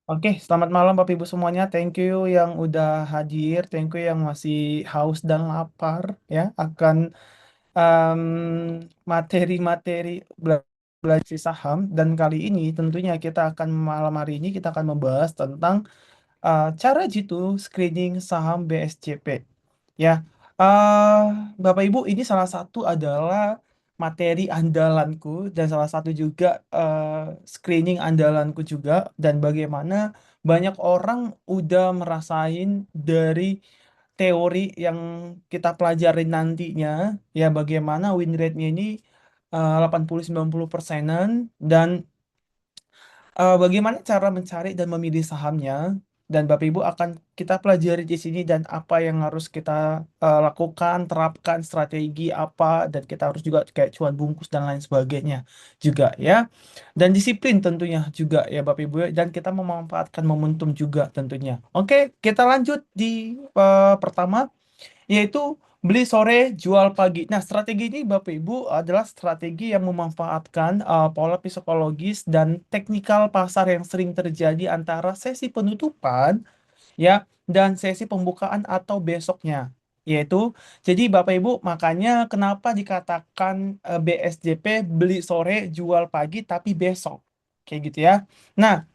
Oke, selamat malam Bapak Ibu semuanya. Thank you yang udah hadir, thank you yang masih haus dan lapar ya akan em, materi-materi belajar saham. Dan kali ini tentunya kita akan malam hari ini kita akan membahas tentang cara jitu screening saham BSJP. Ya, eh Bapak Ibu, ini salah satu adalah materi andalanku dan salah satu juga screening andalanku juga, dan bagaimana banyak orang udah merasain dari teori yang kita pelajarin nantinya, ya bagaimana win rate-nya ini 80-90%-an, dan bagaimana cara mencari dan memilih sahamnya, dan Bapak Ibu akan kita pelajari di sini, dan apa yang harus kita lakukan, terapkan strategi apa, dan kita harus juga kayak cuan bungkus dan lain sebagainya juga ya. Dan disiplin tentunya juga ya Bapak Ibu ya, dan kita memanfaatkan momentum juga tentunya. Oke, kita lanjut di pertama, yaitu beli sore, jual pagi. Nah, strategi ini Bapak Ibu adalah strategi yang memanfaatkan pola psikologis dan teknikal pasar yang sering terjadi antara sesi penutupan ya dan sesi pembukaan atau besoknya. Yaitu, jadi Bapak Ibu, makanya kenapa dikatakan BSJP beli sore, jual pagi tapi besok. Kayak gitu ya. Nah,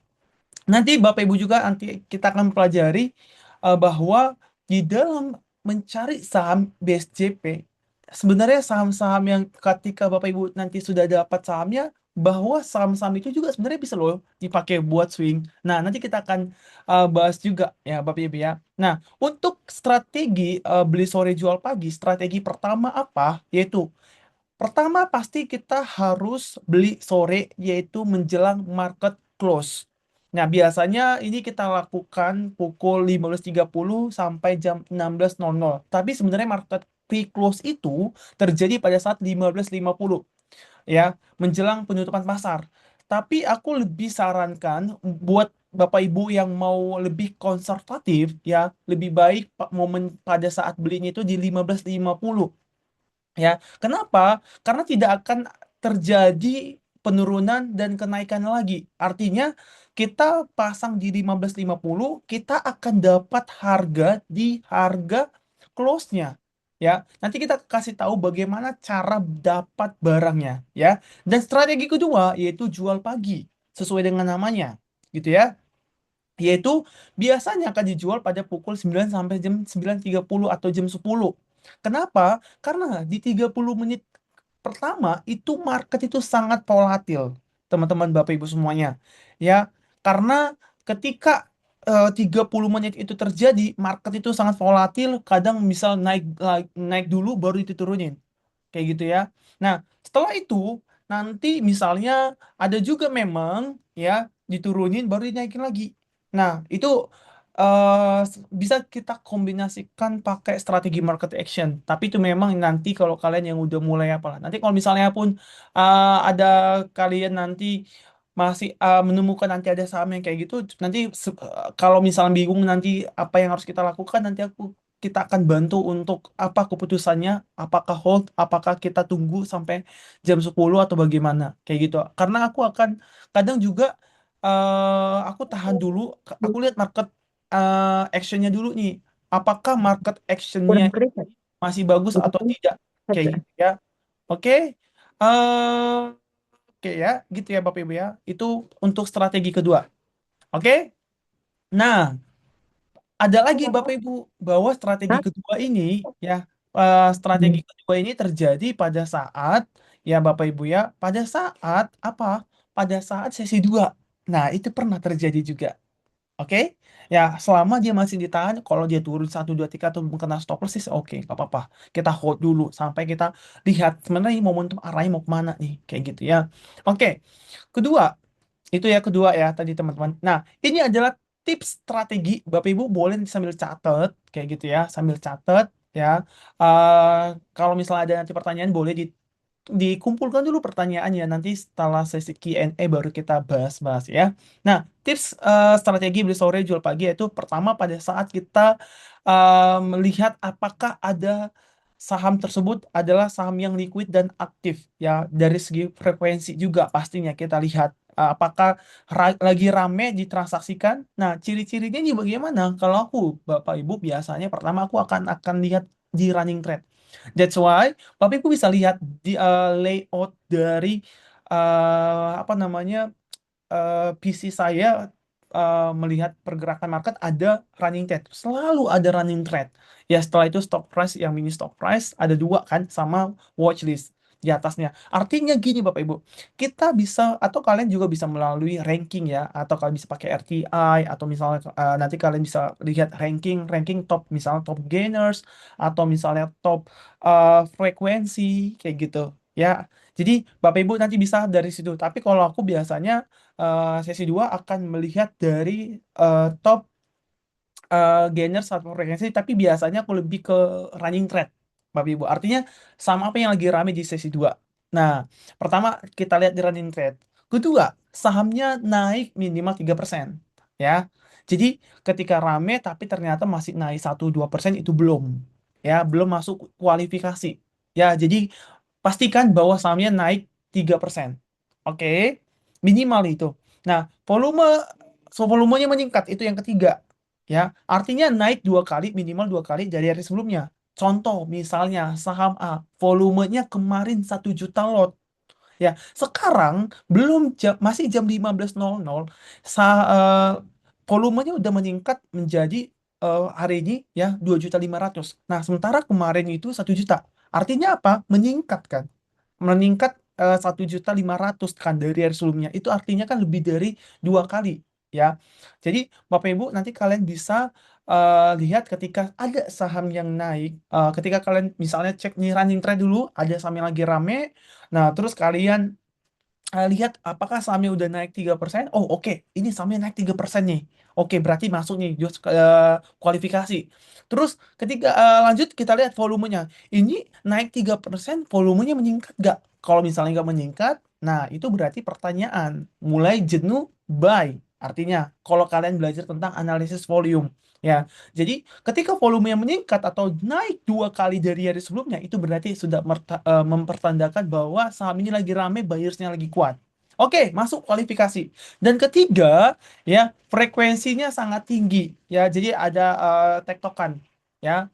nanti Bapak Ibu juga nanti kita akan pelajari bahwa di dalam mencari saham BSJP, sebenarnya saham-saham yang ketika Bapak Ibu nanti sudah dapat sahamnya, bahwa saham-saham itu juga sebenarnya bisa loh dipakai buat swing. Nah, nanti kita akan bahas juga ya Bapak Ibu ya. Nah, untuk strategi beli sore jual pagi, strategi pertama apa? Yaitu pertama, pasti kita harus beli sore, yaitu menjelang market close. Nah, biasanya ini kita lakukan pukul 15.30 sampai jam 16.00. Tapi sebenarnya market pre-close itu terjadi pada saat 15.50 ya, menjelang penutupan pasar. Tapi aku lebih sarankan buat Bapak Ibu yang mau lebih konservatif ya, lebih baik momen pada saat belinya itu di 15.50. Ya, kenapa? Karena tidak akan terjadi penurunan dan kenaikan lagi. Artinya, kita pasang di 15.50, kita akan dapat harga di harga close-nya. Ya, nanti kita kasih tahu bagaimana cara dapat barangnya, ya. Dan strategi kedua yaitu jual pagi, sesuai dengan namanya, gitu ya. Yaitu biasanya akan dijual pada pukul 9 sampai jam 9.30 atau jam 10. Kenapa? Karena di 30 menit pertama itu market itu sangat volatil, teman-teman Bapak Ibu semuanya. Ya, karena ketika 30 menit itu terjadi, market itu sangat volatil, kadang misal naik naik dulu baru diturunin. Kayak gitu ya. Nah, setelah itu nanti misalnya ada juga memang ya diturunin baru dinaikin lagi. Nah, itu bisa kita kombinasikan pakai strategi market action. Tapi itu memang nanti kalau kalian yang udah mulai apa lah. Nanti kalau misalnya pun ada kalian nanti masih menemukan nanti ada saham yang kayak gitu, nanti kalau misalnya bingung nanti apa yang harus kita lakukan, nanti kita akan bantu untuk apa keputusannya, apakah hold, apakah kita tunggu sampai jam 10 atau bagaimana, kayak gitu. Karena aku akan kadang juga aku tahan dulu, aku lihat market actionnya dulu nih. Apakah market actionnya Kurang keren. masih bagus atau tidak, kayak gitu ya. Oke. eh oke ya, gitu ya Bapak Ibu ya. Itu untuk strategi kedua. Oke. Nah, ada lagi Bapak Ibu bahwa strategi Hah? kedua ini ya, strategi kedua ini terjadi pada saat ya Bapak Ibu ya, pada saat apa? Pada saat sesi 2. Nah, itu pernah terjadi juga. Oke? Ya, selama dia masih ditahan, kalau dia turun 1, 2, 3 atau kena stop loss sih oke, nggak apa-apa. Kita hold dulu sampai kita lihat sebenarnya ini momentum arahnya mau kemana nih, kayak gitu ya. Oke, kedua, itu ya kedua ya tadi teman-teman. Nah, ini adalah tips strategi. Bapak Ibu boleh sambil catat kayak gitu ya, sambil catat ya. Eh, kalau misalnya ada nanti pertanyaan boleh dikumpulkan dulu pertanyaannya, nanti setelah sesi Q&A baru kita bahas-bahas ya. Nah, tips strategi beli sore jual pagi itu pertama pada saat kita melihat apakah ada saham tersebut adalah saham yang liquid dan aktif ya, dari segi frekuensi juga pastinya kita lihat. apakah lagi rame ditransaksikan. Nah, ciri-cirinya ini bagaimana? Kalau aku, Bapak Ibu, biasanya pertama aku akan lihat di running trade. That's why Bapak Ibu bisa lihat di layout dari apa namanya PC saya, melihat pergerakan market ada running trade, selalu ada running trade. Ya setelah itu stock price, yang mini stock price ada dua kan, sama watchlist di atasnya. Artinya gini Bapak Ibu, kita bisa atau kalian juga bisa melalui ranking ya, atau kalian bisa pakai RTI, atau misalnya nanti kalian bisa lihat ranking ranking top, misalnya top gainers, atau misalnya top frekuensi kayak gitu ya. Jadi Bapak Ibu nanti bisa dari situ. Tapi kalau aku biasanya sesi 2 akan melihat dari top gainer satu frekuensi, tapi biasanya aku lebih ke running trade, Bapak Ibu. Artinya sama apa yang lagi rame di sesi 2. Nah, pertama kita lihat di running trade. Kedua, sahamnya naik minimal 3%. Ya. Jadi ketika rame tapi ternyata masih naik 1-2% itu belum. Ya, belum masuk kualifikasi. Ya, jadi pastikan bahwa sahamnya naik 3%. Oke, minimal itu. Nah, volumenya meningkat itu yang ketiga. Ya, artinya naik 2 kali, minimal 2 kali dari hari sebelumnya. Contoh, misalnya saham A, volumenya kemarin 1 juta lot. Ya, sekarang masih jam 15.00, sa, eh, volumenya udah meningkat menjadi hari ini ya 2.500.000. Nah, sementara kemarin itu 1 juta. Artinya apa? Meningkat kan? Meningkat 1.500.000 kan dari hari sebelumnya. Itu artinya kan lebih dari 2 kali ya. Jadi Bapak Ibu nanti kalian bisa lihat ketika ada saham yang naik, ketika kalian misalnya cek nih running trade dulu, ada saham yang lagi rame. Nah, terus kalian lihat apakah sahamnya udah naik 3%. Oh, oke, ini sahamnya naik 3% nih. Oke, berarti masuk nih just kualifikasi. Terus ketika lanjut kita lihat volumenya. Ini naik 3%, volumenya meningkat nggak? Kalau misalnya nggak meningkat, nah itu berarti pertanyaan. Mulai jenuh, buy. Artinya, kalau kalian belajar tentang analisis volume. Ya, jadi ketika volumenya meningkat atau naik 2 kali dari hari sebelumnya, itu berarti sudah mempertandakan bahwa saham ini lagi rame, buyersnya lagi kuat. Oke, masuk kualifikasi. Dan ketiga, ya frekuensinya sangat tinggi. Ya, jadi ada tektokan. Ya,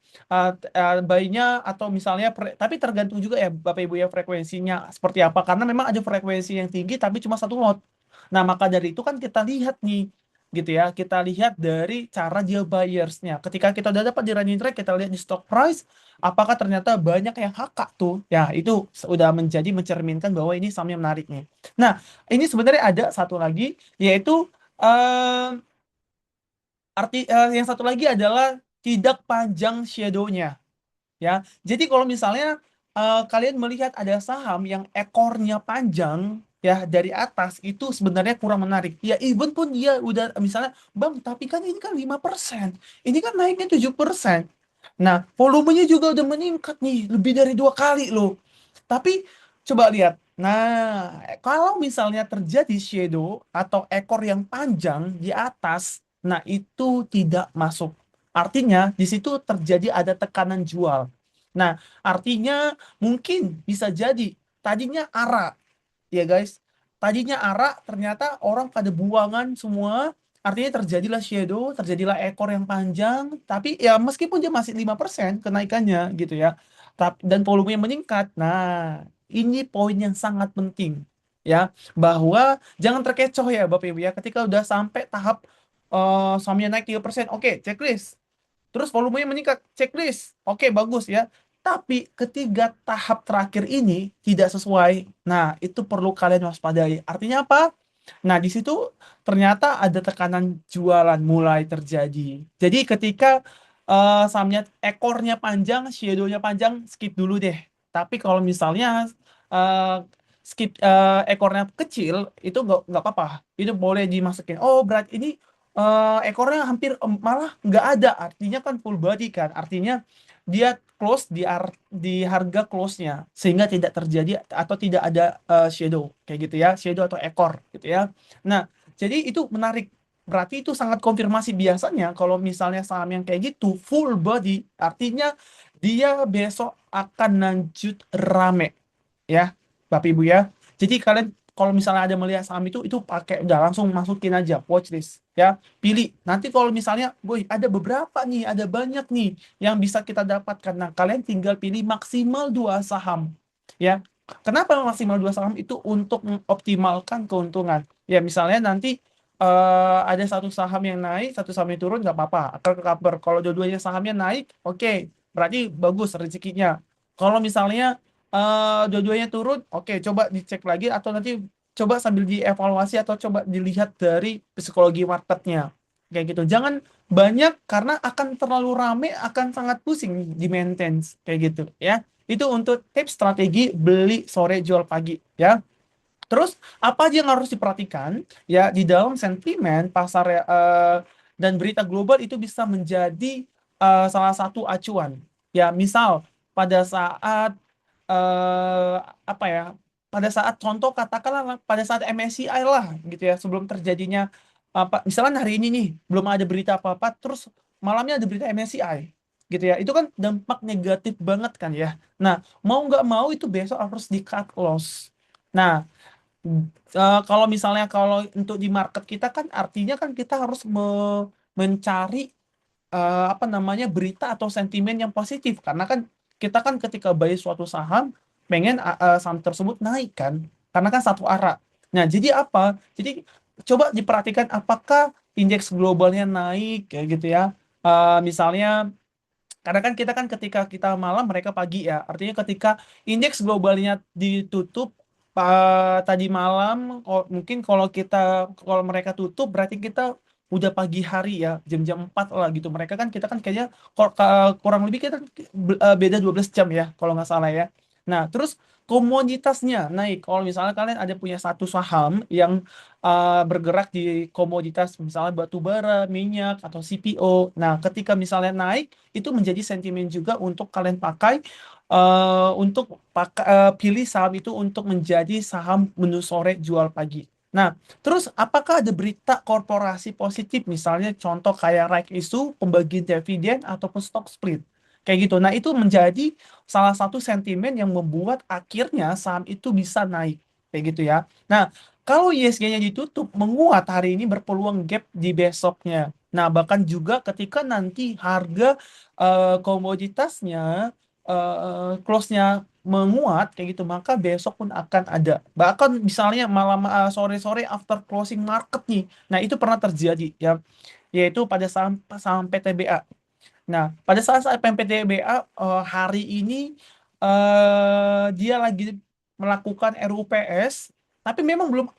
buy-nya atau misalnya, tapi tergantung juga ya Bapak Ibu ya frekuensinya seperti apa. Karena memang ada frekuensi yang tinggi, tapi cuma satu lot. Nah, maka dari itu kan kita lihat nih, gitu ya. Kita lihat dari cara dia buyersnya. Ketika kita udah dapat di running trade, kita lihat di stock price, apakah ternyata banyak yang kakak tuh. Ya, itu sudah mencerminkan bahwa ini sahamnya menarik nih. Nah, ini sebenarnya ada satu lagi, yaitu eh, yang satu lagi adalah tidak panjang shadow-nya. Ya, jadi kalau misalnya kalian melihat ada saham yang ekornya panjang ya dari atas, itu sebenarnya kurang menarik. Ya even pun dia udah misalnya, Bang, tapi kan ini kan 5%, ini kan naiknya 7%. Nah, volumenya juga udah meningkat nih, lebih dari 2 kali loh. Tapi coba lihat. Nah, kalau misalnya terjadi shadow atau ekor yang panjang di atas, nah itu tidak masuk. Artinya di situ terjadi ada tekanan jual. Nah, artinya mungkin bisa jadi tadinya ARA, ya guys. Tadinya ARA, ternyata orang pada buangan semua. Artinya terjadilah shadow, terjadilah ekor yang panjang, tapi ya meskipun dia masih 5% kenaikannya gitu ya. Dan volumenya meningkat. Nah, ini poin yang sangat penting ya, bahwa jangan terkecoh ya Bapak Ibu ya, ketika udah sampai tahap sahamnya naik 3%, oke, checklist. Terus volumenya meningkat, checklist. Oke, bagus ya. Tapi ketiga tahap terakhir ini tidak sesuai. Nah, itu perlu kalian waspadai. Artinya apa? Nah, di situ ternyata ada tekanan jualan mulai terjadi. Jadi ketika sahamnya ekornya panjang, shadow-nya panjang, skip dulu deh. Tapi kalau misalnya eh, skip ekornya kecil, itu nggak apa-apa. Itu boleh dimasukin. Oh, berarti ini ekornya hampir malah nggak ada, artinya kan full body kan, artinya dia close di harga close-nya, sehingga tidak terjadi atau tidak ada shadow kayak gitu ya, shadow atau ekor gitu ya. Nah, jadi itu menarik, berarti itu sangat konfirmasi. Biasanya kalau misalnya saham yang kayak gitu full body, artinya dia besok akan lanjut rame ya Bapak Ibu ya. Jadi kalian kalau misalnya ada melihat saham itu pakai udah langsung masukin aja watchlist ya. Pilih. Nanti kalau misalnya, boy, ada beberapa nih, ada banyak nih yang bisa kita dapatkan. Nah, kalian tinggal pilih maksimal 2 saham. Ya. Kenapa maksimal 2 saham itu untuk mengoptimalkan keuntungan? Ya, misalnya nanti ada satu saham yang naik, satu saham yang turun, nggak apa-apa. Akal ke cover. Kalau dua-duanya sahamnya naik, oke, berarti bagus rezekinya. Kalau misalnya dua-duanya turun, oke, coba dicek lagi atau nanti coba sambil dievaluasi atau coba dilihat dari psikologi marketnya. Kayak gitu. Jangan banyak karena akan terlalu rame, akan sangat pusing di maintenance kayak gitu ya. Itu untuk tips strategi beli sore jual pagi ya. Terus apa aja yang harus diperhatikan ya di dalam sentimen pasar dan berita global itu bisa menjadi salah satu acuan. Ya, misal pada saat apa ya? Pada saat contoh katakanlah pada saat MSCI lah gitu ya, sebelum terjadinya apa misalnya hari ini nih belum ada berita apa-apa terus malamnya ada berita MSCI gitu ya. Itu kan dampak negatif banget kan ya. Nah, mau nggak mau itu besok harus di cut loss. Nah, kalau misalnya kalau untuk di market kita kan artinya kan kita harus mencari apa namanya berita atau sentimen yang positif karena kan kita kan ketika buy suatu saham pengen saham tersebut naik kan karena kan satu arah. Nah, jadi apa? Jadi coba diperhatikan apakah indeks globalnya naik kayak gitu ya. Misalnya karena kan kita kan ketika kita malam mereka pagi ya. Artinya ketika indeks globalnya ditutup tadi malam mungkin kalau mereka tutup berarti kita udah pagi hari ya, jam-jam 4 lah gitu. Mereka kan kita kan kayaknya kurang lebih kita beda 12 jam ya kalau nggak salah ya. Nah, terus komoditasnya naik. Kalau misalnya kalian ada punya satu saham yang bergerak di komoditas misalnya batu bara, minyak atau CPO. Nah, ketika misalnya naik itu menjadi sentimen juga untuk kalian pakai untuk pilih saham itu untuk menjadi saham menu sore jual pagi. Nah, terus apakah ada berita korporasi positif misalnya contoh kayak right issue, pembagian dividen ataupun stock split. Kayak gitu. Nah, itu menjadi salah satu sentimen yang membuat akhirnya saham itu bisa naik. Kayak gitu ya. Nah, kalau ISG-nya ditutup menguat hari ini berpeluang gap di besoknya. Nah, bahkan juga ketika nanti harga komoditasnya close-nya menguat kayak gitu, maka besok pun akan ada. Bahkan misalnya malam sore-sore after closing market nih. Nah, itu pernah terjadi ya, yaitu pada saham saham PTBA. Nah, pada saat PTBA hari ini dia lagi melakukan RUPS, tapi memang belum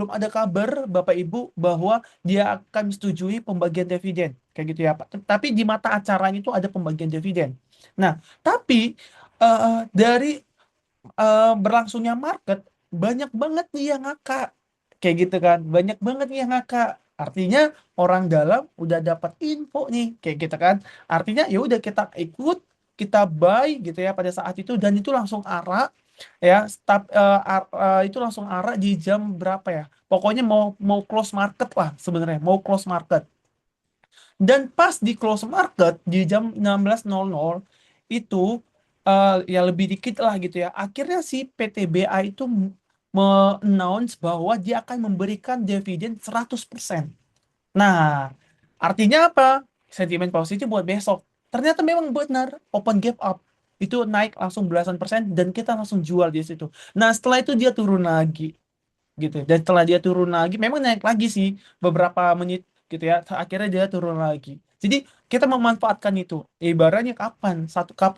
ada kabar Bapak Ibu bahwa dia akan menyetujui pembagian dividen, kayak gitu ya Pak. Tapi di mata acaranya itu ada pembagian dividen. Nah, tapi dari berlangsungnya market banyak banget nih yang ngakak kayak gitu kan, banyak banget nih yang ngakak, artinya orang dalam udah dapat info nih kayak gitu kan, artinya ya udah kita ikut, kita buy gitu ya pada saat itu dan itu langsung arah ya itu langsung arah di jam berapa ya, pokoknya mau mau close market lah, sebenarnya mau close market. Dan pas di close market di jam 16.00 itu ya lebih dikit lah gitu ya. Akhirnya si PTBA itu announce bahwa dia akan memberikan dividen 100%. Nah, artinya apa? Sentimen positif buat besok. Ternyata memang benar, open gap up. Itu naik langsung belasan persen dan kita langsung jual di situ. Nah, setelah itu dia turun lagi gitu. Dan setelah dia turun lagi, memang naik lagi sih beberapa menit gitu ya. Akhirnya dia turun lagi. Jadi kita memanfaatkan itu. Ibaratnya kapan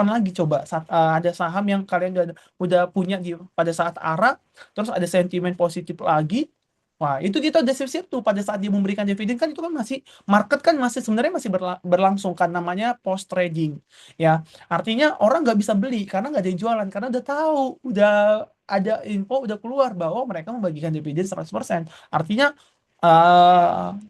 lagi coba ada saham yang kalian udah punya pada saat arah, terus ada sentimen positif lagi. Wah, itu kita udah siap-siap tuh pada saat dia memberikan dividen kan itu kan masih market kan masih sebenarnya masih berlangsung kan namanya post trading ya. Artinya orang nggak bisa beli karena nggak ada yang jualan karena udah tahu, udah ada info udah keluar bahwa mereka membagikan dividen 100%. Artinya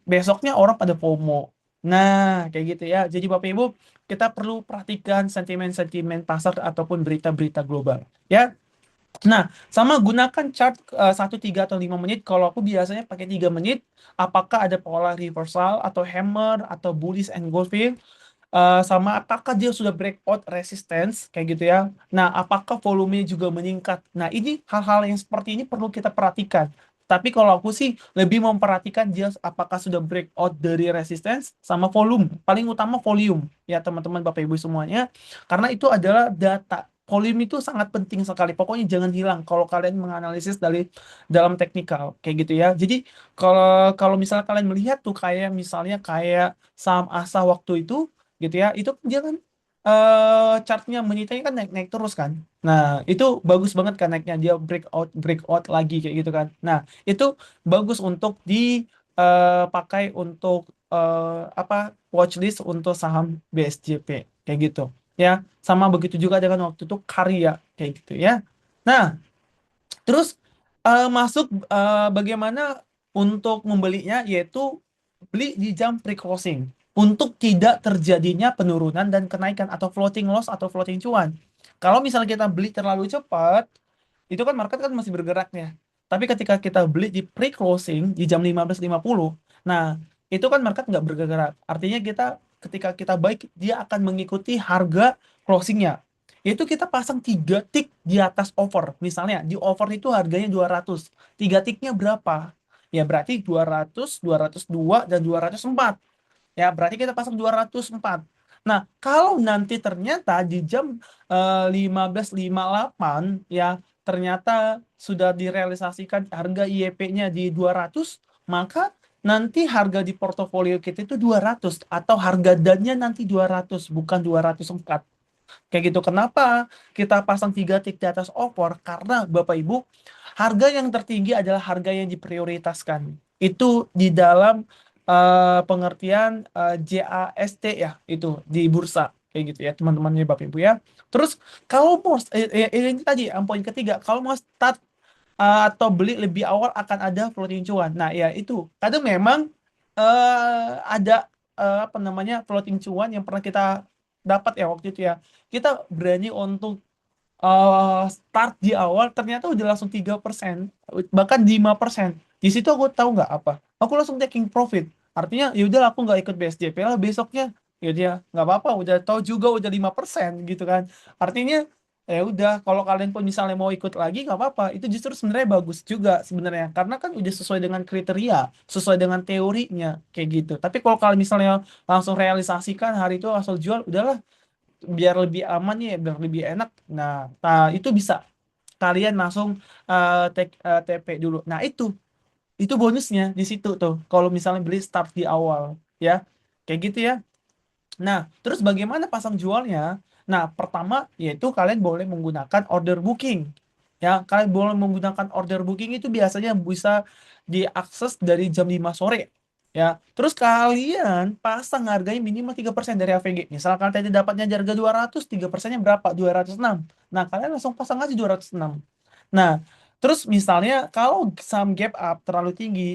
besoknya orang pada FOMO. Nah, kayak gitu ya. Jadi Bapak Ibu, kita perlu perhatikan sentimen-sentimen pasar ataupun berita-berita global. Ya, nah, sama gunakan chart 1, 3, atau 5 menit. Kalau aku biasanya pakai 3 menit. Apakah ada pola reversal atau hammer atau bullish engulfing? sama apakah dia sudah breakout resistance kayak gitu ya. Nah, apakah volumenya juga meningkat. Nah, ini hal-hal yang seperti ini perlu kita perhatikan. Tapi kalau aku sih lebih memperhatikan dia apakah sudah breakout dari resistance sama volume. Paling utama volume ya teman-teman Bapak Ibu semuanya. Karena itu adalah data. Volume itu sangat penting sekali. Pokoknya jangan hilang kalau kalian menganalisis dari dalam teknikal kayak gitu ya. Jadi kalau kalau misalnya kalian melihat tuh kayak misalnya kayak saham ASA waktu itu gitu ya, itu kan dia kan chartnya menitanya kan naik-naik terus kan. Nah, itu bagus banget kan naiknya, dia breakout lagi kayak gitu kan. Nah, itu bagus untuk dipakai untuk apa, watchlist untuk saham BSJP kayak gitu ya. Sama begitu juga dengan waktu itu Karya kayak gitu ya. Nah, terus masuk bagaimana untuk membelinya, yaitu beli di jam pre-closing untuk tidak terjadinya penurunan dan kenaikan atau floating loss atau floating cuan. Kalau misalnya kita beli terlalu cepat, itu kan market kan masih bergeraknya. Tapi ketika kita beli di pre-closing di jam 15.50, nah itu kan market nggak bergerak. Artinya kita ketika kita baik, dia akan mengikuti harga closingnya. Yaitu kita pasang 3 tick di atas over. Misalnya di over itu harganya 200. 3 ticknya berapa? Ya berarti 200, 202, dan 204. Ya, berarti kita pasang 204. Nah, kalau nanti ternyata di jam 15.58 ya, ternyata sudah direalisasikan harga IEP-nya di 200, maka nanti harga di portofolio kita itu 200 atau harga dan-nya nanti 200 bukan 204. Kayak gitu. Kenapa kita pasang 3 tick di atas over? Karena Bapak Ibu, harga yang tertinggi adalah harga yang diprioritaskan. Itu di dalam pengertian JAST ya, itu di bursa. Kayak gitu ya, teman-teman ya Bapak Ibu ya. Terus kalau mau, ini tadi, poin ketiga, kalau mau start atau beli lebih awal akan ada floating cuan. Nah, ya itu. Kadang memang ada apa namanya floating cuan yang pernah kita dapat ya waktu itu ya. Kita berani untuk start di awal ternyata udah langsung 3%, bahkan 5%. Di situ aku tahu nggak apa? Aku langsung taking profit. Artinya ya udah aku nggak ikut BSJP lah besoknya. Ya dia nggak apa-apa, udah tahu juga udah 5% gitu kan. Artinya ya udah, kalau kalian pun misalnya mau ikut lagi nggak apa-apa. Itu justru sebenarnya bagus juga sebenarnya karena kan udah sesuai dengan kriteria, sesuai dengan teorinya kayak gitu. Tapi kalau kalian misalnya langsung realisasikan hari itu langsung jual, udahlah, biar lebih aman ya, biar lebih enak. Nah, itu bisa kalian langsung TP dulu. Nah, itu bonusnya di situ tuh. Kalau misalnya beli start di awal, ya, kayak gitu ya. Nah, terus bagaimana pasang jualnya? Nah, pertama yaitu kalian boleh menggunakan order booking. Ya, kalian boleh menggunakan order booking itu biasanya bisa diakses dari jam 5 sore. Ya, terus kalian pasang harganya minimal 3% dari AVG. Misalkan tadi dapatnya di harga 200, 3%-nya berapa? 206. Nah, kalian langsung pasang aja 206. Nah, terus misalnya kalau saham gap up terlalu tinggi,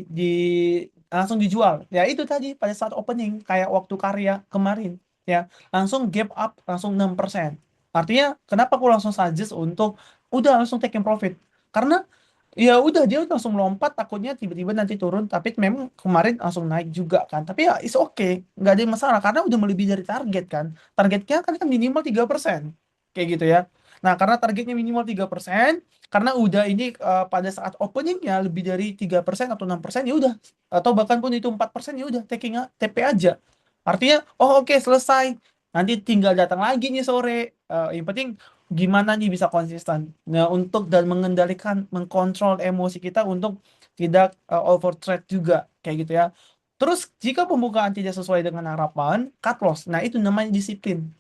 langsung dijual. Ya itu tadi pada saat opening kayak waktu Karya kemarin ya, langsung gap up langsung 6%. Artinya kenapa aku langsung suggest untuk udah langsung taking profit? Karena ya udah dia udah langsung melompat, takutnya tiba-tiba nanti turun, tapi memang kemarin langsung naik juga kan. Tapi ya is okay, nggak ada masalah karena udah melebihi dari target kan. Targetnya kan minimal 3%. Kayak gitu ya. Nah, karena targetnya minimal 3%, karena udah ini pada saat openingnya lebih dari 3% atau 6%, ya udah, atau bahkan pun itu 4%, ya udah taking TP aja. Artinya, oh oke, selesai. Nanti tinggal datang lagi nih sore. Yang penting gimana nih bisa konsisten. Nah, untuk dan mengendalikan, mengkontrol emosi kita untuk tidak overtrade juga kayak gitu ya. Terus jika pembukaan tidak sesuai dengan harapan, cut loss. Nah, itu namanya disiplin.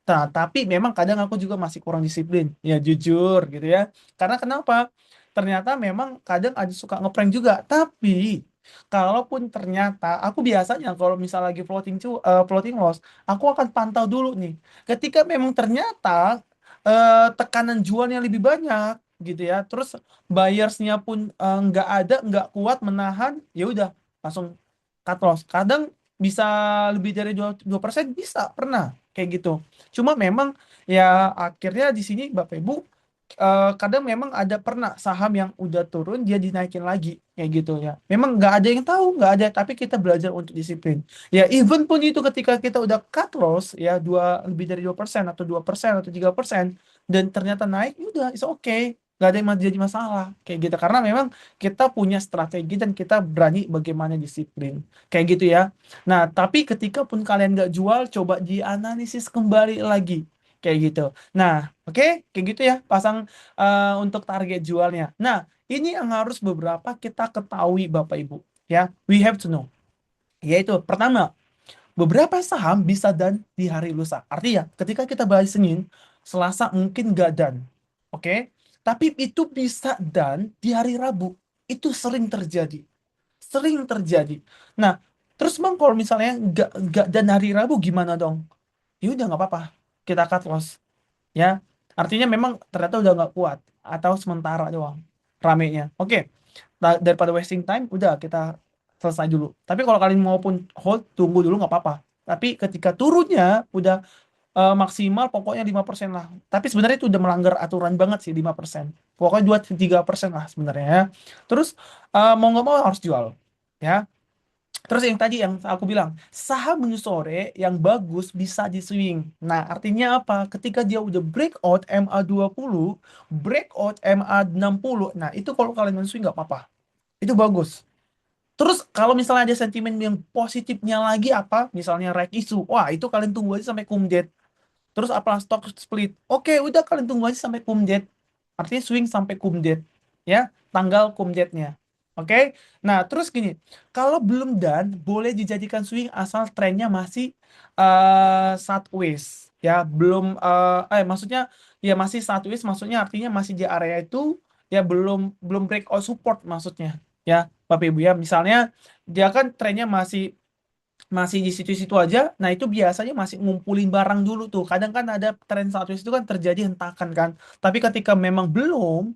Nah, tapi memang kadang aku juga masih kurang disiplin, ya jujur gitu ya. Karena kenapa? Ternyata memang kadang ada suka ngeprank juga. Tapi kalaupun ternyata aku biasanya kalau misal lagi floating loss, aku akan pantau dulu nih. Ketika memang ternyata tekanan jualnya lebih banyak gitu ya, terus buyersnya pun nggak ada, nggak kuat menahan, ya udah langsung cut loss. Kadang bisa lebih dari 2% bisa, pernah kayak gitu. Cuma memang ya akhirnya di sini Bapak Ibu kadang memang ada pernah saham yang udah turun dia dinaikin lagi. kayak gitu ya. Memang nggak ada yang tahu, nggak ada, tapi kita belajar untuk disiplin. Ya, even pun itu ketika kita udah cut loss ya lebih dari 2% atau 2% atau 3% dan ternyata naik, ya udah, it's okay. Nggak ada yang jadi masalah kayak gitu karena memang kita punya strategi dan kita berani bagaimana disiplin kayak gitu ya. Nah, tapi ketika pun kalian nggak jual, coba dianalisis kembali lagi kayak gitu. Nah, oke, kayak gitu ya, pasang untuk target jualnya. Nah, ini yang harus beberapa kita ketahui Bapak Ibu ya. We have to know. Yaitu pertama, beberapa saham bisa dan di hari lusa. Artinya, ketika kita bahas Senin, Selasa mungkin nggak dan. Oke? Tapi itu bisa dan di hari Rabu. Itu sering terjadi. Sering terjadi. Nah, terus Bang kalau misalnya nggak dan hari Rabu gimana dong? Ya udah nggak apa-apa. Kita cut loss ya, artinya memang ternyata udah nggak kuat atau sementara doang ramenya. Oke, daripada wasting time udah kita selesai dulu. Tapi kalau kalian maupun hold, tunggu dulu nggak apa-apa. Tapi ketika turunnya udah maksimal pokoknya 5% lah. Tapi sebenarnya itu udah melanggar aturan banget sih 5%. Pokoknya 2-3% lah sebenarnya ya. Terus mau nggak mau harus jual ya. Terus yang tadi yang aku bilang, saham minggu sore yang bagus bisa di swing. Nah, artinya apa? Ketika dia udah breakout MA20, breakout MA60, nah itu kalau kalian men swing nggak apa-apa. Itu bagus. Terus kalau misalnya ada sentimen yang positifnya lagi apa? Misalnya right issue. Wah, itu kalian tunggu aja sampai kumdet. Terus apa stock split? Oke, udah kalian tunggu aja sampai kumdet. Artinya swing sampai kumdet. Ya, tanggal kumdetnya. Oke. Nah, terus gini, kalau belum dan boleh dijadikan swing asal trennya masih sideways. Ya, belum maksudnya ya masih sideways, maksudnya artinya masih di area itu ya belum belum breakout support maksudnya. Ya, Bapak Ibu ya. Misalnya dia kan trennya masih masih di situ-situ aja, nah itu biasanya masih ngumpulin barang dulu tuh. Kadang kan ada tren satu itu kan terjadi hentakan kan. Tapi ketika memang belum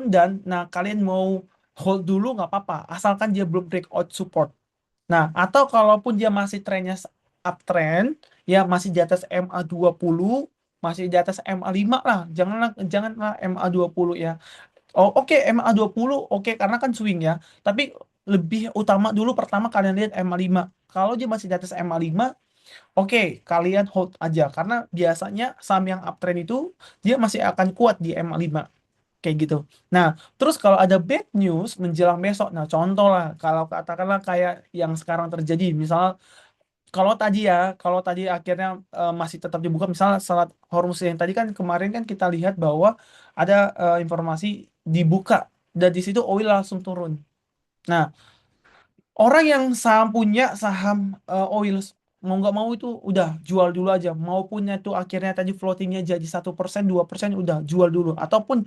dan, nah kalian mau hold dulu nggak apa-apa, asalkan dia belum breakout support. Nah, atau kalaupun dia masih trennya uptrend, ya masih di atas MA20, masih di atas MA5 lah, janganlah MA20 ya. Oh, oke, MA20 oke karena kan swing ya. Tapi lebih utama dulu pertama kalian lihat MA5. Kalau dia masih di atas MA5, oke, kalian hold aja karena biasanya saham yang uptrend itu dia masih akan kuat di MA5 kayak gitu. Nah, terus kalau ada bad news menjelang besok, nah contoh lah kalau katakanlah kayak yang sekarang terjadi, misal kalau tadi akhirnya masih tetap dibuka, misalnya salat Hormuz yang tadi kan kemarin kan kita lihat bahwa ada informasi dibuka dan di situ oil langsung turun. Nah, orang yang punya saham oil mau nggak mau itu udah jual dulu aja. Maupunnya tuh akhirnya tadi floatingnya jadi 1%, 2% udah jual dulu. Ataupun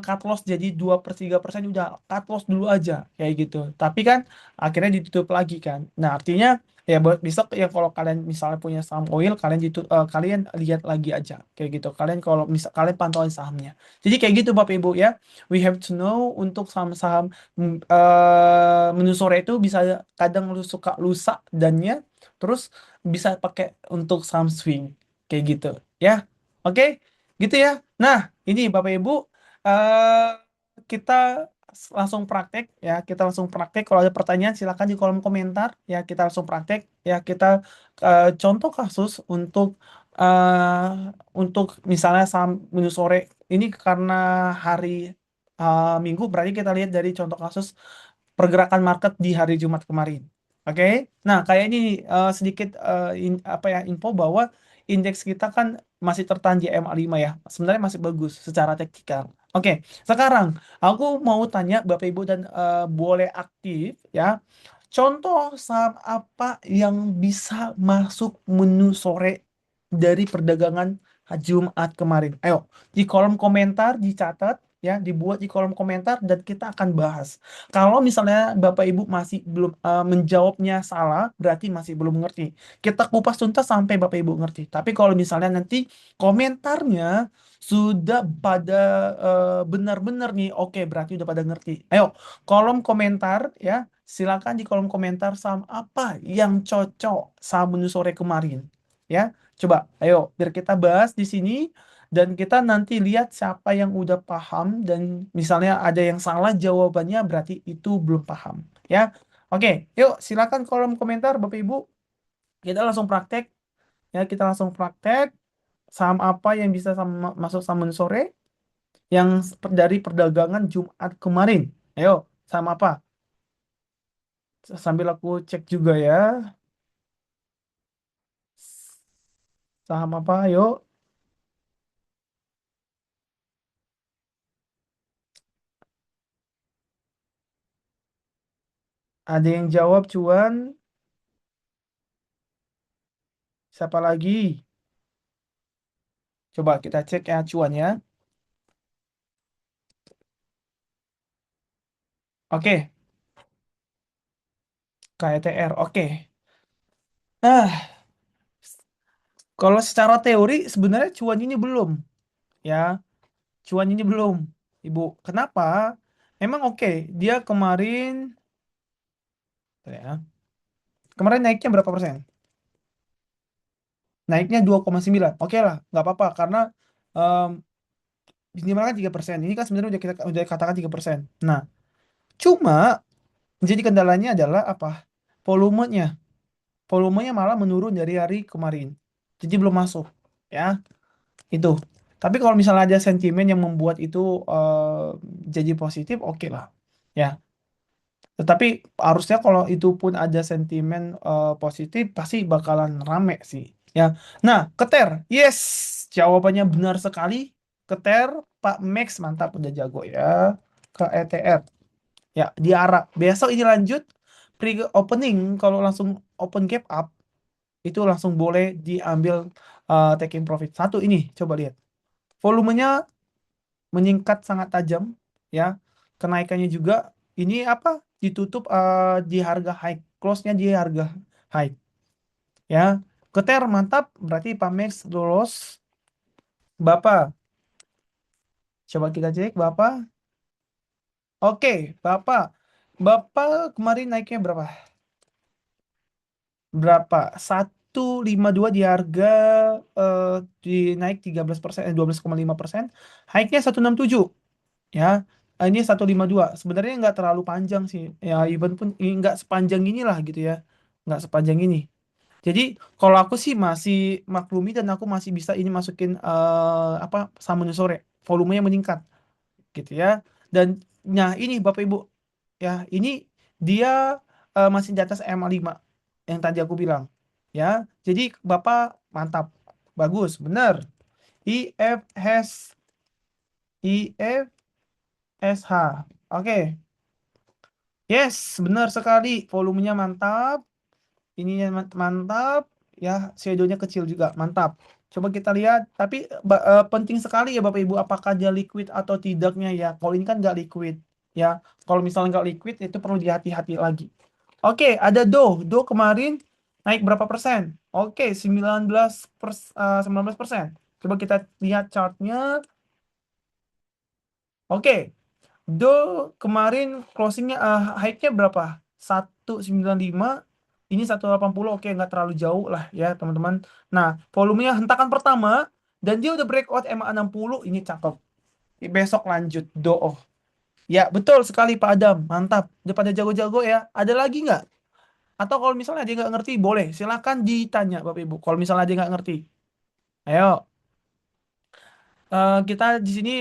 cut loss jadi 2/3% udah cut loss dulu aja kayak gitu. Tapi kan akhirnya ditutup lagi kan. Nah artinya ya buat besok ya kalau kalian misalnya punya saham oil kalian lihat lagi aja kayak gitu. Kalian kalau misal kalian pantauin sahamnya. Jadi kayak gitu Bapak Ibu ya. We have to know untuk saham-saham menu sore itu bisa kadang lu suka lusa dannya terus bisa pakai untuk saham swing kayak gitu ya. Oke, gitu ya. Nah, ini Bapak Ibu eh kita langsung praktek ya. Kita langsung praktek. Kalau ada pertanyaan silakan di kolom komentar ya. Kita langsung praktek ya. Kita contoh kasus untuk misalnya saham menu sore ini karena hari Minggu, berarti kita lihat dari contoh kasus pergerakan market di hari Jumat kemarin. Oke, nah kayak ini sedikit apa ya info bahwa indeks kita kan masih tertahan di MA5 ya. Sebenarnya masih bagus secara teknikal. Oke, sekarang aku mau tanya Bapak Ibu dan boleh aktif ya. Contoh saham apa yang bisa masuk menu sore dari perdagangan Jumat kemarin? Ayo, di kolom komentar dicatat ya, dibuat di kolom komentar dan kita akan bahas. Kalau misalnya Bapak Ibu masih belum menjawabnya salah, berarti masih belum ngerti. Kita kupas tuntas sampai Bapak Ibu ngerti. Tapi kalau misalnya nanti komentarnya sudah pada benar-benar nih, oke berarti udah pada ngerti. Ayo, kolom komentar ya, silakan di kolom komentar saham apa yang cocok saham menu sore kemarin. Ya, coba, ayo biar kita bahas di sini Dan kita nanti lihat siapa yang udah paham dan misalnya ada yang salah jawabannya berarti itu belum paham. Ya, oke, yuk silakan kolom komentar Bapak Ibu. Kita langsung praktek. Ya, kita langsung praktek. Saham apa yang bisa masuk saham sore yang dari perdagangan Jumat kemarin. Ayo, saham apa? Sambil aku cek juga ya. Saham apa? Ayo. Ada yang jawab cuan. Siapa lagi? Coba kita cek ya cuan ya. Oke, KETR. Oke. Nah, kalau secara teori sebenarnya cuan ini belum ya. Cuan ini belum, Ibu. Kenapa? Emang oke, dia kemarin ya. Kemarin naiknya berapa persen? Naiknya 2,9. Oke lah, nggak apa-apa karena em, minimal kan 3%. Ini kan sebenarnya udah katakan 3%. Nah, cuma jadi kendalanya adalah apa? Volumenya. Volumenya malah menurun dari hari kemarin. Jadi belum masuk. Ya, itu. Tapi kalau misalnya ada sentimen yang membuat itu jadi positif, oke lah. Ya, tetapi harusnya kalau itu pun ada sentimen positif, pasti bakalan rame sih. Ya, nah, Keter, yes, jawabannya benar sekali. Keter, Pak Max mantap udah jago ya. Ke ETR, ya diarah. Besok ini lanjut pre opening kalau langsung open gap up itu langsung boleh diambil taking profit. Satu ini coba lihat. Volumenya meningkat sangat tajam ya. Kenaikannya juga ini apa? Ditutup di harga high, close-nya di harga high ya. Keter mantap, berarti Pamex lolos. Bapak, coba kita cek Bapak. Oke, Bapak. Bapak kemarin naiknya berapa? Berapa? 152 di harga eh, di naik 13%, 12,5%. High-nya 167 ya. Ini 152 sebenarnya nggak terlalu panjang sih ya, even pun ini nggak sepanjang inilah gitu ya, nggak sepanjang ini. Jadi kalau aku sih masih maklumi dan aku masih bisa ini masukin apa Samun sore volumenya meningkat gitu ya. Dan nah ini Bapak Ibu ya, ini dia masih di atas EMA 5 yang tadi aku bilang ya. Jadi Bapak mantap, bagus bener. IFS IFSH, oke. Yes, benar sekali. Volumenya mantap. Ininya mantap. Ya, shadownya kecil juga. Mantap. Coba kita lihat. Tapi penting sekali ya Bapak Ibu. Apakah dia liquid atau tidaknya ya. Kalau ini kan nggak liquid. Ya, kalau misalnya nggak liquid itu perlu dihati-hati lagi. Oke, ada Do kemarin naik berapa persen? Oke, 19%. Coba kita lihat chartnya. Oke, Do kemarin closingnya high-nya berapa? 195, ini 180. Oke, nggak terlalu jauh lah ya teman-teman. Nah, volumenya hentakan pertama dan dia udah breakout MA 60, ini cakep. Besok lanjut Do. Oh. Ya, betul sekali Pak Adam. Mantap. Udah pada jago-jago ya. Ada lagi nggak? Atau kalau misalnya dia nggak ngerti, boleh. Silakan ditanya Bapak Ibu. Kalau misalnya dia nggak ngerti. Ayo. Kita di sini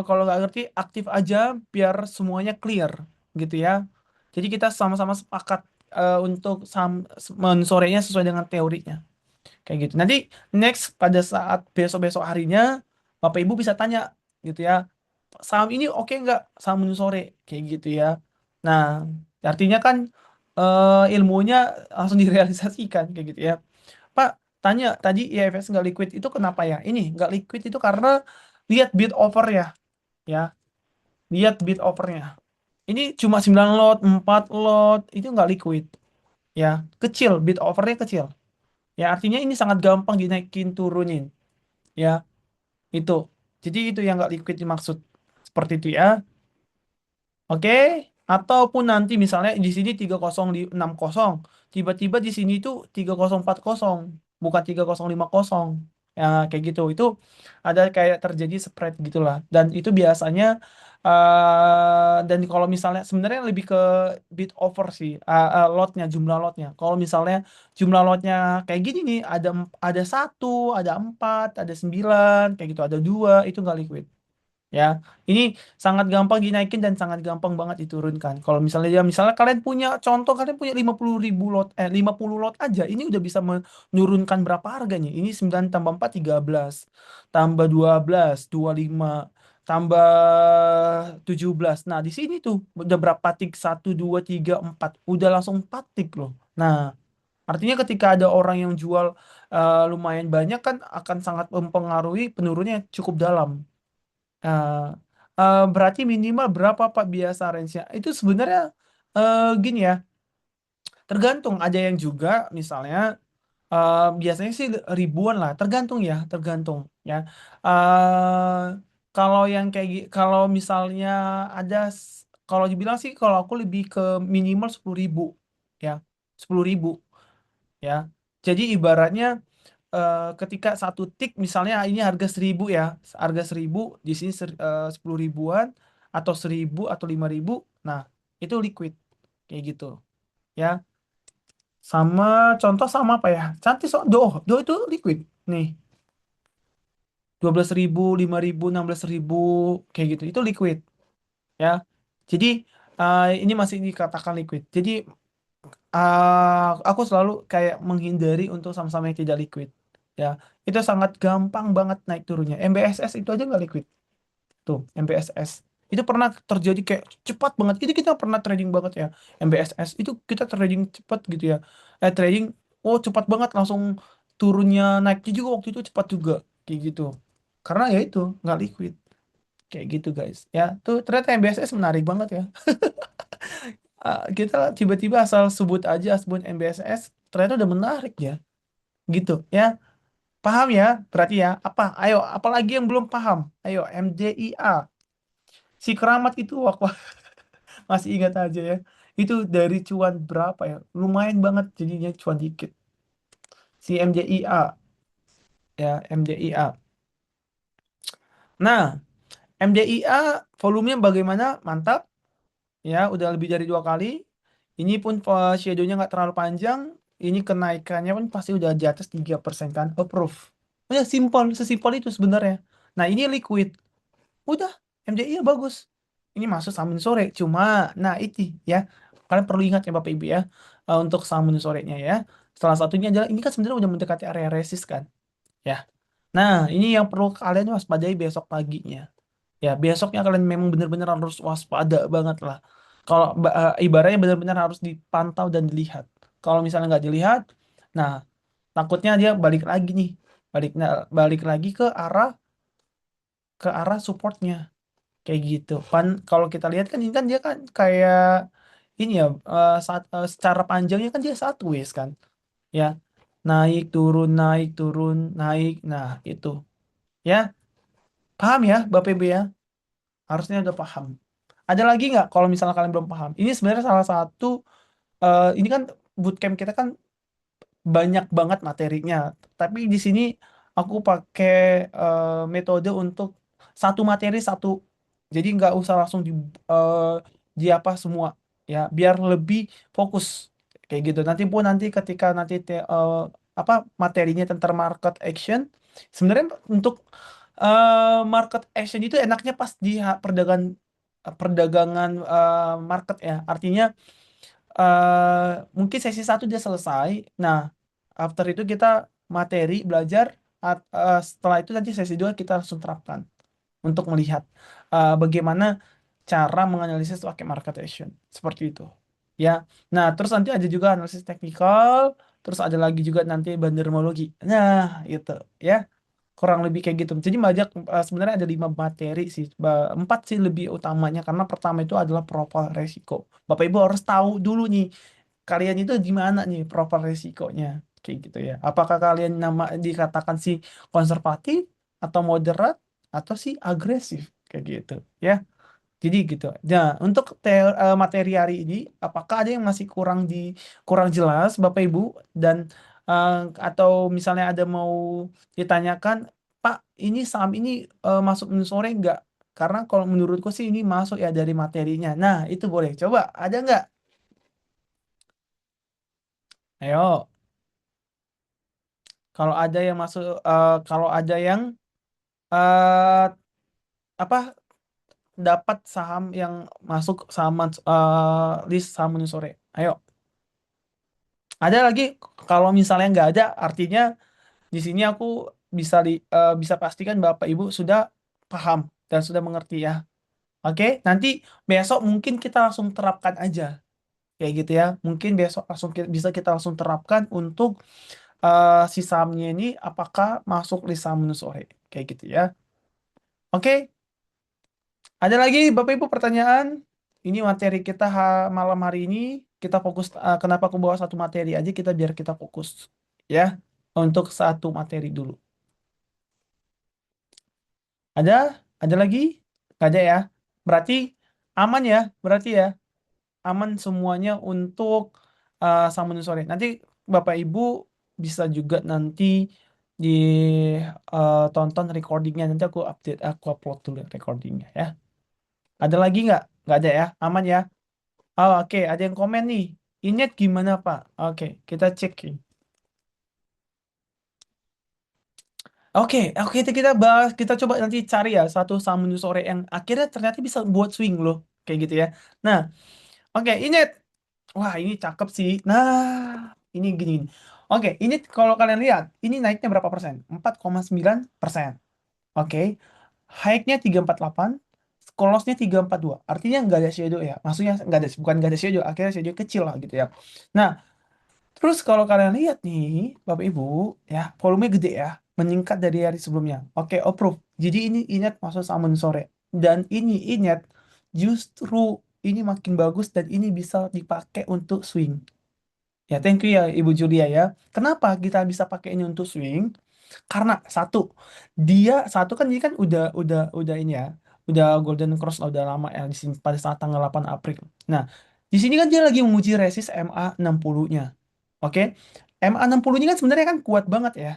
kalau nggak ngerti aktif aja biar semuanya clear gitu ya. Jadi kita sama-sama sepakat untuk mensorenya sesuai dengan teorinya kayak gitu. Nanti next pada saat besok-besok harinya Bapak Ibu bisa tanya gitu ya. Saham ini oke nggak saham sore kayak gitu ya. Nah, artinya kan ilmunya langsung direalisasikan kayak gitu ya. Pak, tanya tadi IFS nggak liquid itu kenapa ya? Ini nggak liquid itu karena lihat bid over ya, lihat bid overnya. Ini cuma 9 lot, 4 lot, itu nggak liquid ya, kecil, bid overnya kecil. Ya, artinya ini sangat gampang dinaikin turunin ya, itu. Jadi itu yang nggak liquid dimaksud. Seperti itu ya. Oke, ataupun nanti misalnya di sini 3060, tiba-tiba di sini tuh 3040, bukan 3050. ya kayak gitu. Itu ada kayak terjadi spread gitulah, dan itu biasanya dan kalau misalnya sebenarnya lebih ke bit over sih, lotnya, jumlah lotnya. Kalau misalnya jumlah lotnya kayak gini nih, ada satu, ada empat, ada sembilan, kayak gitu, ada dua, itu nggak liquid. Ya, ini sangat gampang dinaikin dan sangat gampang banget diturunkan. Kalau misalnya misalnya kalian punya contoh, kalian punya 50.000 lot, 50 lot aja, ini udah bisa menurunkan berapa harganya? Ini 9 tambah 4 13, tambah 12 25, tambah 17. Nah, di sini tuh udah berapa tik? Satu 2 3 4, udah langsung 4 tik loh. Nah, artinya ketika ada orang yang jual lumayan banyak kan akan sangat mempengaruhi penurunnya cukup dalam. Nah, berarti minimal berapa Pak biasa range-nya? Itu sebenarnya gini ya, tergantung. Ada yang juga misalnya biasanya sih ribuan lah, tergantung ya, tergantung ya. Eh kalau yang kalau misalnya ada, kalau dibilang sih, kalau aku lebih ke minimal 10.000 ya, 10.000 ya. Jadi ibaratnya ketika satu tik misalnya ini harga 1.000 ya, harga 1.000, di sini 10 ribuan atau 1.000 atau 5.000, nah itu liquid kayak gitu ya. Sama contoh sama apa ya, cantik, do itu liquid nih, 12.000, 5.000, 16.000, kayak gitu, itu liquid ya. Jadi ini masih dikatakan liquid. Jadi aku selalu kayak menghindari untuk sama-sama yang tidak liquid ya. Itu sangat gampang banget naik turunnya. MBSS itu aja nggak liquid tuh, MBSS itu pernah terjadi kayak cepat banget. Jadi kita pernah trading banget ya, MBSS itu kita trading cepat gitu ya, trading, oh cepat banget, langsung turunnya naiknya juga waktu itu cepat juga kayak gitu, karena ya itu nggak liquid kayak gitu guys ya. Tuh ternyata MBSS menarik banget ya. Kita tiba-tiba asal sebut aja, sebut MBSS, ternyata udah menarik ya, gitu ya. Paham ya berarti ya? Apa, ayo apalagi yang belum paham, ayo. MDIA, si keramat itu waktu masih ingat aja ya, itu dari cuan berapa ya, lumayan banget jadinya cuan dikit, si MDIA ya, MDIA. Nah, MDIA volumenya bagaimana, mantap ya, udah lebih dari 2 kali. Ini pun shadownya nggak terlalu panjang. Ini kenaikannya pun pasti udah di atas 3% kan. Approve. Udah simpel, sesimpel itu sebenarnya. Nah, ini liquid. Udah, MDI ya bagus. Ini masuk saham sore. Cuma, nah itu ya. Kalian perlu ingat ya Bapak Ibu ya. Untuk saham sorenya ya. Salah satunya adalah, ini kan sebenarnya udah mendekati area resist kan. Ya. Nah, ini yang perlu kalian waspadai besok paginya. Ya, besoknya kalian memang benar-benar harus waspada banget lah. Kalau ibaratnya benar-benar harus dipantau dan dilihat. Kalau misalnya nggak dilihat, nah takutnya dia balik lagi nih, balik lagi ke arah supportnya kayak gitu. Kalau kita lihat kan ini kan dia kan kayak ini ya, secara panjangnya kan dia satu ways kan, ya, naik turun naik. Nah itu ya, paham ya Bapak Ibu ya, harusnya udah paham. Ada lagi nggak kalau misalnya kalian belum paham? Ini sebenarnya salah satu, ini kan bootcamp kita kan banyak banget materinya. Tapi di sini aku pakai metode untuk satu materi satu. Jadi nggak usah langsung eh, di apa semua ya, biar lebih fokus kayak gitu. Nanti ketika nanti apa materinya tentang market action, sebenarnya untuk market action itu enaknya pas di perdagangan market ya. Artinya mungkin sesi satu dia selesai. Nah, after itu kita materi belajar. Setelah itu nanti sesi dua kita langsung terapkan untuk melihat bagaimana cara menganalisis pakai market action seperti itu. Ya. Nah, terus nanti ada juga analisis teknikal, terus ada lagi juga nanti bandermologi. Nah, itu ya. Kurang lebih kayak gitu. Jadi banyak, sebenarnya ada 5 materi sih, empat sih lebih utamanya, karena pertama itu adalah profil resiko. Bapak Ibu harus tahu dulu nih, kalian itu gimana nih profil resikonya, kayak gitu ya. Apakah kalian dikatakan si konservatif atau moderat atau si agresif kayak gitu ya. Jadi gitu. Nah, untuk materi hari ini, apakah ada yang masih kurang jelas Bapak Ibu, dan Eh, atau misalnya ada mau ditanyakan, Pak, ini saham ini masuk menu sore nggak? Karena kalau menurutku sih ini masuk ya dari materinya. Nah, itu boleh. Coba, ada nggak? Ayo, kalau ada yang masuk, kalau ada yang eh apa dapat saham yang masuk sama list saham menu sore. Ayo, ada lagi. Kalau misalnya nggak ada, artinya di sini aku bisa pastikan Bapak Ibu sudah paham dan sudah mengerti ya. Oke, nanti besok mungkin kita langsung terapkan aja kayak gitu ya. Mungkin besok bisa kita langsung terapkan untuk si sahamnya ini apakah masuk di saham menu sore kayak gitu ya. Oke, ada lagi Bapak Ibu pertanyaan? Ini materi kita malam hari ini kita fokus, kenapa aku bawa satu materi aja, kita biar kita fokus ya untuk satu materi dulu. Ada? Ada lagi? Nggak ada ya? Berarti aman ya? Berarti ya aman semuanya untuk Sabtu sore. Nanti Bapak Ibu bisa juga nanti di tonton recordingnya. Nanti aku update, aku upload dulu recordingnya ya. Ada lagi nggak? Nggak ada ya? Aman ya? Oh, oke, ada yang komen nih. Inet gimana Pak? Oke, kita cek. Oke, oke, kita bahas, kita coba nanti cari ya satu saham sore yang akhirnya ternyata bisa buat swing loh, kayak gitu ya. Nah, oke, Inet. Wah, ini cakep sih. Nah, ini gini, gini. Oke, ini kalau kalian lihat, ini naiknya berapa persen? 4,9%. Oke, high-nya 348, close-nya 342. Artinya nggak ada shadow ya. Maksudnya nggak ada, bukan nggak ada shadow, akhirnya shadow kecil lah gitu ya. Nah, terus kalau kalian lihat nih, Bapak Ibu, ya, volume gede ya, meningkat dari hari sebelumnya. Oke, approve. Jadi ini Inet masuk Samun sore. Dan ini Inet justru ini makin bagus dan ini bisa dipakai untuk swing. Ya, thank you ya Ibu Julia ya. Kenapa kita bisa pakai ini untuk swing? Karena satu, dia satu kan ini kan udah ini ya, udah Golden Cross lah, udah lama ya di sini pada saat tanggal 8 April. Nah, di sini kan dia lagi menguji resist MA60-nya. Oke. MA60 ini kan sebenarnya kan kuat banget ya.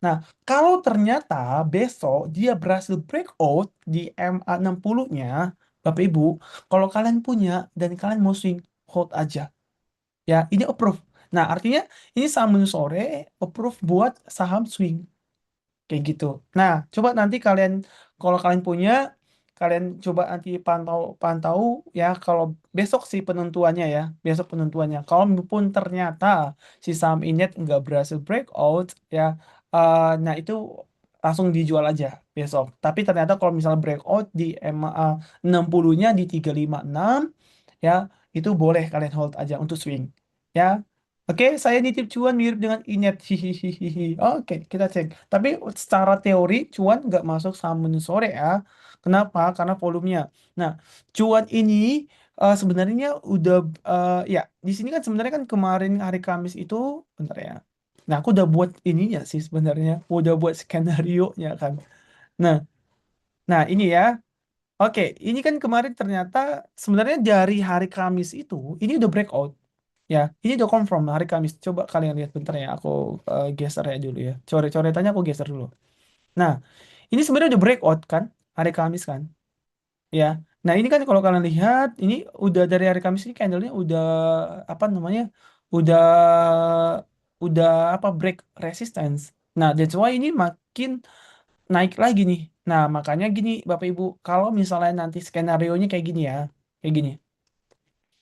Nah, kalau ternyata besok dia berhasil breakout di MA60-nya, Bapak Ibu, kalau kalian punya dan kalian mau swing, hold aja. Ya, ini approve. Nah, artinya ini saham sore approve buat saham swing. Kayak gitu. Nah, coba nanti kalian, kalau kalian punya, kalian coba nanti pantau ya. Kalau besok sih penentuannya ya, besok penentuannya. Kalaupun ternyata si saham ini nggak berhasil breakout ya, nah itu langsung dijual aja besok. Tapi ternyata kalau misalnya breakout di MA 60-nya di 356 ya, itu boleh kalian hold aja untuk swing. Ya, oke, saya nitip cuan mirip dengan Inet. Hihihihi. Oke, kita cek. Tapi secara teori cuan nggak masuk saham menu sore ya. Kenapa? Karena volumenya. Nah, cuan ini sebenarnya udah ya di sini kan sebenarnya kan kemarin hari Kamis itu, bentar ya. Nah, aku udah buat ininya sih sebenarnya, udah buat skenario nya kan. Nah, nah ini ya. Oke, ini kan kemarin ternyata sebenarnya dari hari Kamis itu ini udah breakout. Ya, ini udah confirm hari Kamis. Coba kalian lihat bentar ya, aku geser ya dulu ya. Coret-coretannya aku geser dulu. Nah, ini sebenarnya udah breakout kan hari Kamis kan? Ya. Nah, ini kan kalau kalian lihat, ini udah dari hari Kamis ini candlenya udah apa namanya? Udah udah apa break resistance. Nah, that's why ini makin naik lagi nih. Nah, makanya gini Bapak Ibu, kalau misalnya nanti skenario-nya kayak gini ya, kayak gini.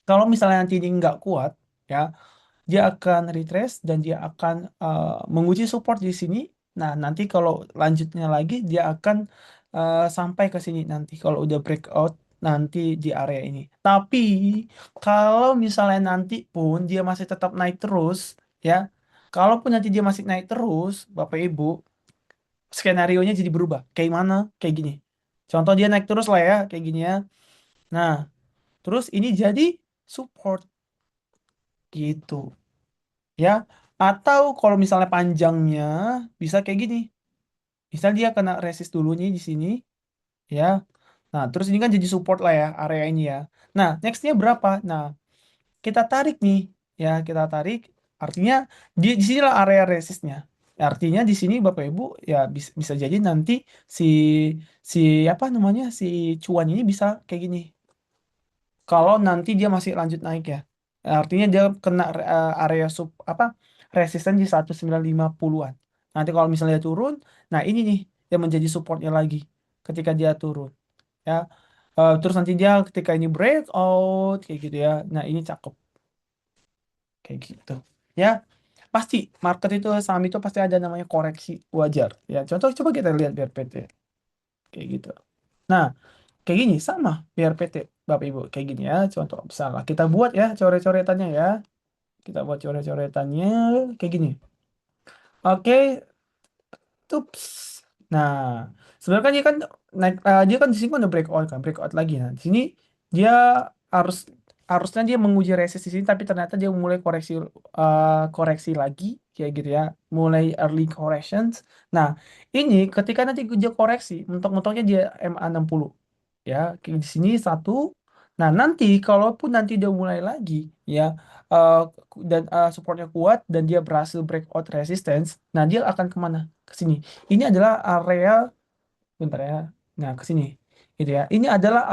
Kalau misalnya nanti ini nggak kuat, ya, dia akan retrace dan dia akan menguji support di sini. Nah, nanti kalau lanjutnya lagi dia akan sampai ke sini nanti kalau udah breakout nanti di area ini. Tapi kalau misalnya nanti pun dia masih tetap naik terus, ya, kalaupun nanti dia masih naik terus, Bapak Ibu, skenario-nya jadi berubah. Kayak mana? Kayak gini. Contoh dia naik terus lah ya, kayak gini ya. Nah, terus ini jadi support gitu. Ya, atau kalau misalnya panjangnya bisa kayak gini. Misal dia kena resist dulu nih di sini ya. Nah, terus ini kan jadi support lah ya area ini ya. Nah, nextnya berapa? Nah, kita tarik nih ya, kita tarik Artinya di sinilah area resistnya. Artinya di sini Bapak Ibu ya bisa jadi nanti si si apa namanya si cuan ini bisa kayak gini. Kalau nanti dia masih lanjut naik ya. Artinya dia kena area sub apa resisten di 1950-an. Nanti kalau misalnya dia turun, nah ini nih yang menjadi supportnya lagi ketika dia turun ya. Terus nanti dia ketika ini breakout kayak gitu ya. Nah, ini cakep kayak gitu. Ya, pasti market itu saham itu pasti ada namanya koreksi wajar ya. Contoh coba kita lihat BRPT kayak gitu. Nah, kayak gini sama BRPT Bapak Ibu kayak gini ya. Contoh misalnya kita buat ya coret-coretannya ya. Kita buat coret-coretannya kayak gini. Oke, tups. Nah, sebenarnya kan dia kan naik dia kan di sini kan udah breakout kan, breakout lagi. Nah, di sini dia harus harusnya dia menguji resist di sini tapi ternyata dia mulai koreksi lagi kayak gitu ya. Mulai early corrections. Nah, ini ketika nanti dia koreksi, mentok-mentoknya dia MA60 ya. Kayak di sini satu. Nah, nanti kalaupun nanti dia mulai lagi ya eh, dan supportnya kuat dan dia berhasil breakout resistance, nah dia akan kemana? Ke sini. Ini adalah area, bentar ya. Nah, ke sini. Gitu ya. Ini adalah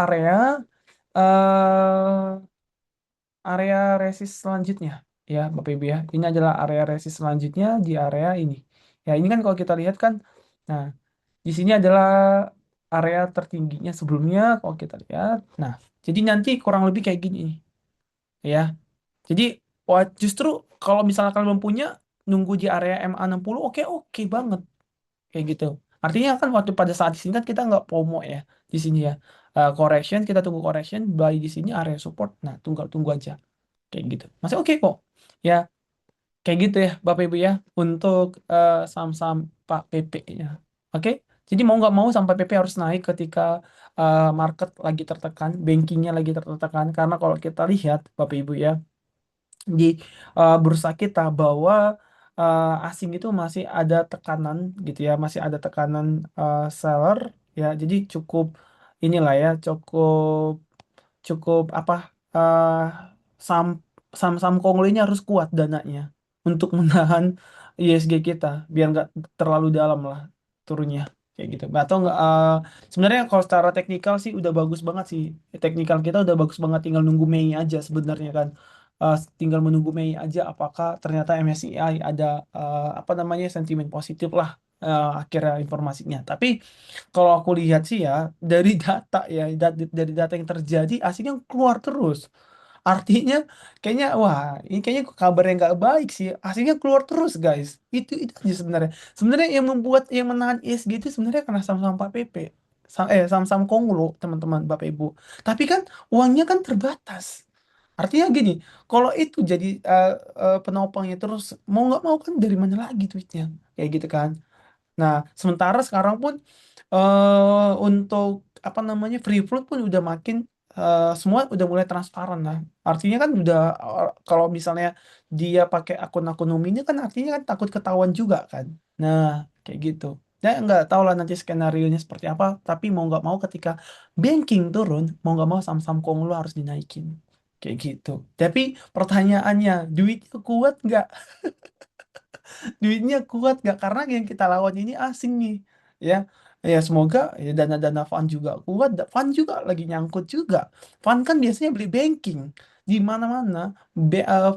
area resist selanjutnya ya, Bapak Ibu ya. Ini adalah area resist selanjutnya di area ini. Ya, ini kan kalau kita lihat kan, nah, di sini adalah area tertingginya sebelumnya kalau kita lihat. Nah, jadi nanti kurang lebih kayak gini ya. Jadi justru kalau misalnya kalian punya nunggu di area MA60 oke oke banget kayak gitu. Artinya kan waktu pada saat di sini kan kita nggak promo ya di sini ya. Correction kita tunggu correction buy di sini area support. Nah, tunggu tunggu aja kayak gitu. Masih oke kok. Ya, kayak gitu ya Bapak Ibu ya untuk saham-saham Pak PP ya. Oke. Jadi mau nggak mau sampai PP harus naik ketika market lagi tertekan, bankingnya lagi tertekan. Karena kalau kita lihat Bapak Ibu ya, di bursa kita bahwa asing itu masih ada tekanan gitu ya, masih ada tekanan seller ya. Jadi cukup inilah ya, cukup cukup apa eh saham saham Konglo ini harus kuat dananya untuk menahan ISG kita biar nggak terlalu dalam lah turunnya kayak gitu. Atau nggak sebenarnya kalau secara teknikal sih udah bagus banget sih. Teknikal kita udah bagus banget tinggal nunggu Mei aja sebenarnya kan. Tinggal menunggu Mei aja apakah ternyata MSCI ada apa namanya sentimen positif lah akhirnya informasinya. Tapi kalau aku lihat sih ya dari data ya dari data yang terjadi aslinya keluar terus. Artinya kayaknya wah ini kayaknya kabar yang nggak baik sih. Aslinya keluar terus guys. Itu aja sebenarnya. Sebenarnya yang membuat yang menahan ISG itu sebenarnya karena saham-saham Pak PP. Saham-saham Konglo teman-teman Bapak Ibu. Tapi kan uangnya kan terbatas. Artinya gini, kalau itu jadi penopangnya terus mau nggak mau kan dari mana lagi duitnya kayak gitu kan. Nah, sementara sekarang pun untuk apa namanya free float pun udah makin semua udah mulai transparan lah. Artinya kan udah kalau misalnya dia pakai akun-akun nominnya kan artinya kan takut ketahuan juga kan. Nah, kayak gitu. Ya nggak tahu lah nanti skenario-nya seperti apa. Tapi mau nggak mau ketika banking turun, mau nggak mau saham-saham Konglo harus dinaikin. Kayak gitu. Tapi pertanyaannya, duitnya kuat nggak? Duitnya kuat gak karena yang kita lawan ini asing nih ya ya semoga ya dana-dana fund juga kuat fund juga lagi nyangkut juga fund kan biasanya beli banking di mana-mana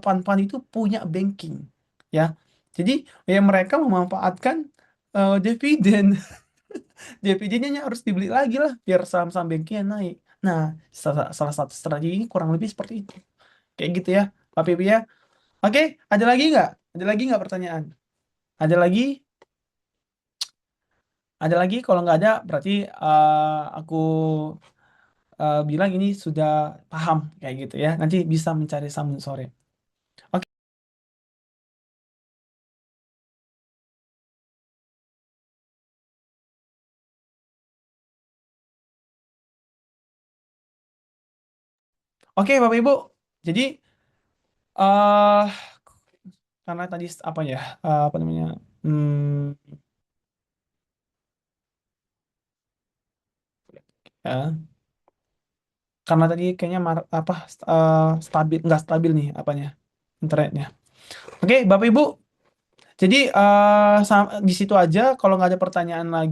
fund-fund itu punya banking ya jadi ya mereka memanfaatkan dividen dividennya harus dibeli lagi lah biar saham-saham bankingnya naik nah salah satu strategi ini kurang lebih seperti itu kayak gitu ya Pak Pipi ya oke ada lagi nggak pertanyaan ada lagi Ada lagi? Kalau nggak ada, berarti aku bilang ini sudah paham kayak gitu ya. Nanti bisa mencari sambung sore. Oke, oke Bapak Ibu. Jadi eh karena tadi apa ya? Apa namanya? Hmm, ya. Karena tadi kayaknya apa stabil nggak stabil nih apanya internetnya. Oke, Bapak Ibu, jadi di situ aja. Kalau nggak ada pertanyaan lagi.